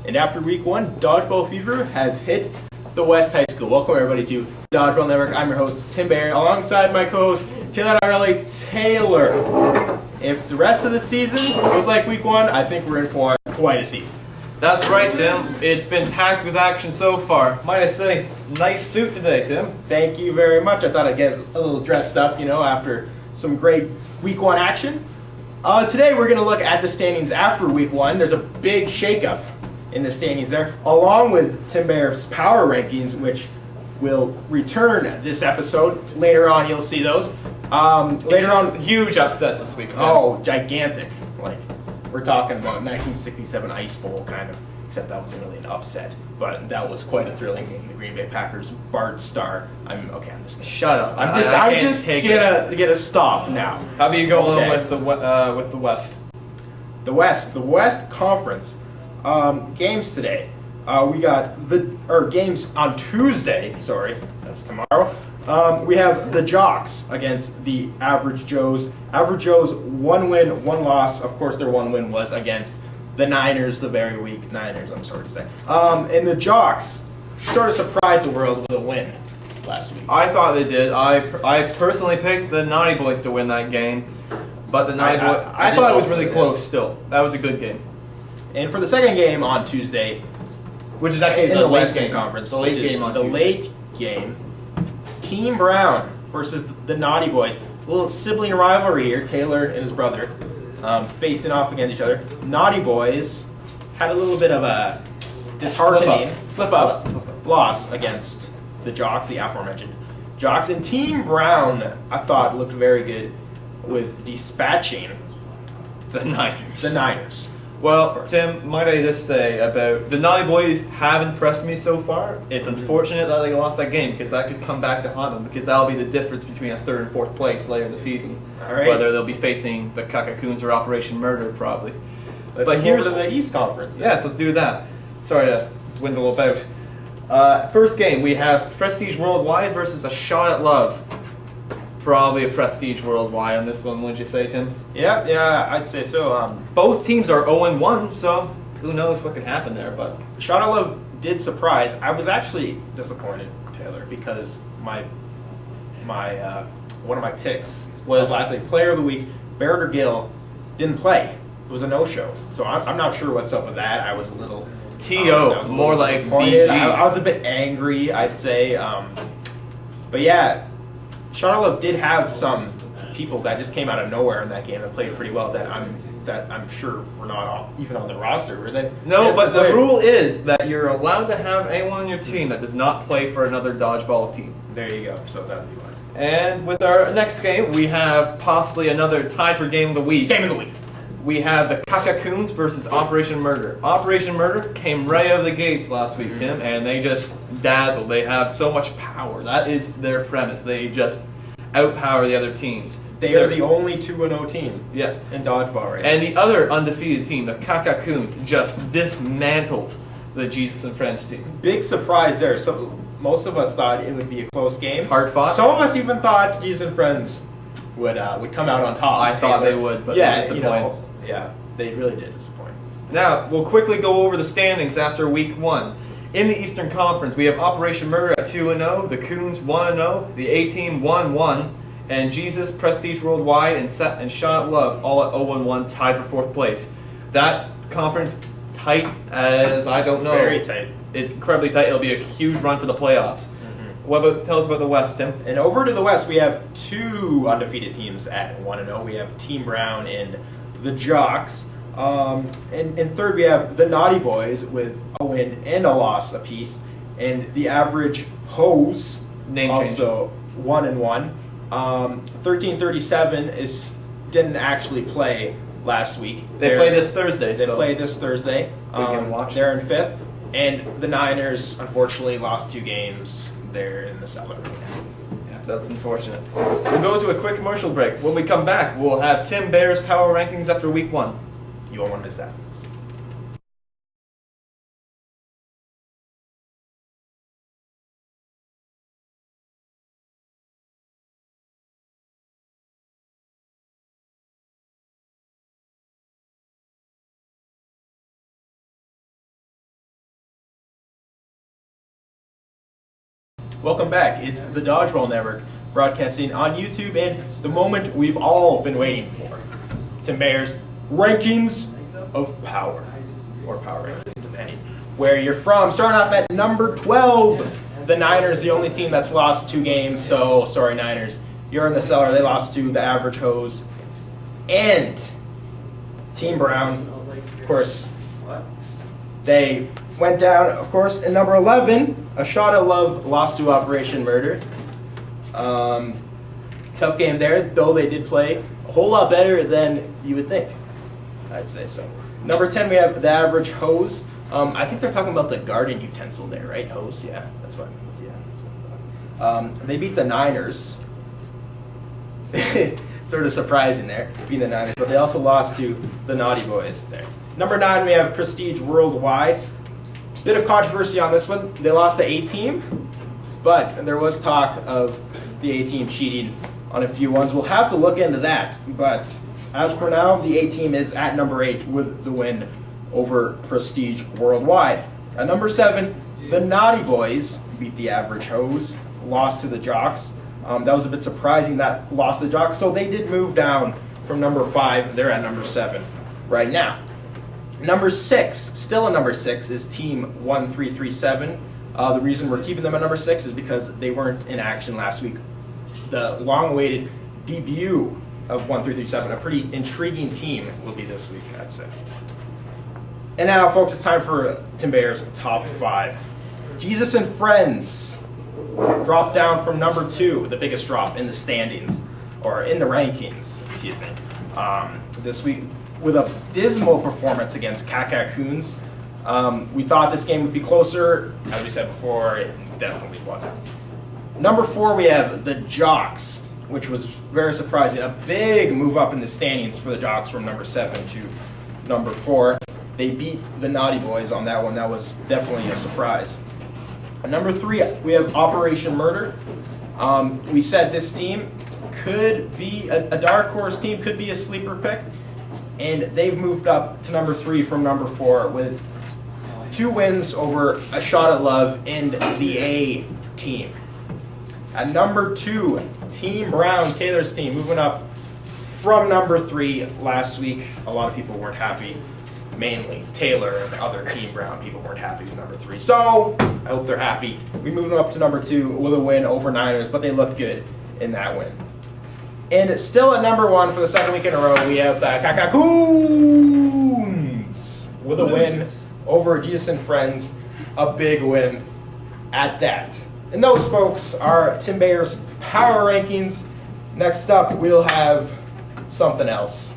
And after week one, dodgeball fever has hit the West High School. Welcome everybody to Dodgeball Network. I'm your host, Tim Barry, alongside my co-host, Iannarilli Taylor. If the rest of the season was like week one, I think we're in for quite a season. That's right, Tim. It's been packed with action so far. Might I say, nice suit today, Tim. Thank you very much. I thought I'd get a little dressed up, after some great week one action. Today we're going to look at the standings after week one. There's a big shakeup in the standings there, along with Tim Bear's power rankings, which will return this episode. Later on, you'll see those. Later on, huge upsets this week, Tim. Oh, gigantic. Like, we're talking about 1967 Ice Bowl, kind of, except that wasn't really an upset. But that was quite a thrilling game. The Green Bay Packers, Bart Starr. I'm just gonna shut up. I'm just gonna stop now. How about you go on with the West? The West Conference games today. We got games on Tuesday. Sorry, that's tomorrow. We have the Jocks against the Average Joes. Average Joes, 1 win, 1 loss. Of course, their 1 win was against the Niners, the very weak Niners, I'm sorry to say. And the Jocks sort of surprised the world with a win last week. I thought they did. I personally picked the Naughty Boys to win that game, but the Naughty Boys, I thought it was really close still. That was a good game. And for the second game on Tuesday, which is actually in the Western Conference, the late game on Tuesday. Late game, Team Brown versus the Naughty Boys. A little sibling rivalry here, Taylor and his brother. Facing off against each other. Naughty Boys had a little bit of a disheartening flip up loss against the Jocks, the aforementioned Jocks. And Team Brown, I thought, looked very good with dispatching the Niners. The Niners. Well, Tim, might I just say about the Naughty Boys have impressed me so far. It's unfortunate that they lost that game because that could come back to haunt them because that'll be the difference between a 3rd and 4th place later in the season. All right. Whether they'll be facing the Cocoons or Operation Murder, probably. But here's the East Conference. Yes, let's do that. Sorry to dwindle about. First game, we have Prestige Worldwide versus A Shot at Love. Probably a Prestige Worldwide on this one, wouldn't you say, Tim? Yeah, I'd say so. Both teams are 0-1, so who knows what could happen there. But Shot at Love did surprise. I was actually disappointed, Taylor, because my one of my picks was last week, Player of the Week, Barrett Gill, didn't play. It was a no-show. So I'm not sure what's up with that. I was a little more like BG. I was a bit angry, I'd say. But yeah, Shot at Love did have some people that just came out of nowhere in that game that played pretty well that I'm sure were not even on the roster, were they? No, but the rule is that you're allowed to have anyone on your team that does not play for another dodgeball team. There you go. So that would be fine. And with our next game, we have possibly another tied for Game of the Week. Game of the Week. We have the Cocoons versus Operation Murder. Operation Murder came right out of the gates last week, Tim, and they just dazzled. They have so much power. That is their premise. They just outpower the other teams. They're the only 2-0 team in dodgeball right now. And the other undefeated team, the Cocoons, just dismantled the Jesus and Friends team. Big surprise there. So most of us thought it would be a close game. Hard fought. Some of us even thought Jesus and Friends would come out on top. I thought they would, but they disappointed. Yeah, they really did disappoint. Now, we'll quickly go over the standings after week one. In the Eastern Conference, we have Operation Murder at 2-0, the Coons 1-0, the A-Team 1-1, and Jesus, Prestige Worldwide, and Shot at Love all at 0-1, tied for 4th place. That conference, tight as I don't know. Very tight. It's incredibly tight. It'll be a huge run for the playoffs. Tell us about the West, Tim. And over to the West, we have 2 undefeated teams at 1-0. We have Team Brown and the Jocks. And third, we have the Naughty Boys with a win and a loss apiece. And the Average Hose, also 1-1. 1337 didn't actually play last week. They play this Thursday. They play this Thursday. They're in 5th. And the Niners, unfortunately, lost 2 games. They're in the cellar right now. Yeah, that's unfortunate. We'll go to a quick commercial break. When we come back, we'll have Tim Bear's power rankings after week 1. You won't want to miss that. Welcome back. It's the Dodgeball Network broadcasting on YouTube and the moment we've all been waiting for. Tim Bayer's Rankings of Power, or Power Rankings, depending where you're from. Starting off at number 12, the Niners, the only team that's lost 2 games, so sorry Niners. You're in the cellar. They lost to the Average Hose. And Team Brown, of course, they went down, of course, in number 11. A Shot at Love lost to Operation Murder. Tough game there, though they did play a whole lot better than you would think. I'd say so. Number 10, we have the Average Hose. I think they're talking about the garden utensil there, right? Hose, yeah, that's what I thought. They beat the Niners. Sort of surprising there, beating the Niners, but they also lost to the Naughty Boys there. Number 9, we have Prestige Worldwide. Bit of controversy on this one. They lost to A-Team, but there was talk of the A-Team cheating on a few ones. We'll have to look into that, but as for now, the A-Team is at number 8 with the win over Prestige Worldwide. At number 7, the Naughty Boys beat the Average Hose, lost to the Jocks. That was a bit surprising, that lost to the Jocks, so they did move down from number 5. They're at number 7 right now. Number 6, still at number 6, is Team 1337. The reason we're keeping them at number 6 is because they weren't in action last week. The long-awaited debut of 1337, a pretty intriguing team, will be this week, I'd say. And now, folks, it's time for Tim Bayer's Top 5. Jesus and Friends dropped down from number 2, the biggest drop in the standings, or in the rankings, excuse me, this week, with a dismal performance against Coons. We thought this game would be closer. As we said before, it definitely wasn't. Number 4, we have the Jocks, which was very surprising. A big move up in the standings for the Jocks from number 7 to number 4. They beat the Naughty Boys on that one. That was definitely a surprise. At number 3, we have Operation Murder. We said this team could be a dark horse team, could be a sleeper pick. And they've moved up to number 3 from number 4 with 2 wins over A Shot at Love and the A team. At number 2, Team Brown, Taylor's team, moving up from number 3 last week. A lot of people weren't happy. Mainly Taylor and the other Team Brown people weren't happy with number 3. So I hope they're happy. We moved them up to number 2 with a win over Niners, but they looked good in that win. And still at number 1 for the second week in a row, we have the Coons with a win over Jesus and Friends. A big win at that. And those, folks, are Tim Bayer's Power Rankings. Next up, we'll have something else.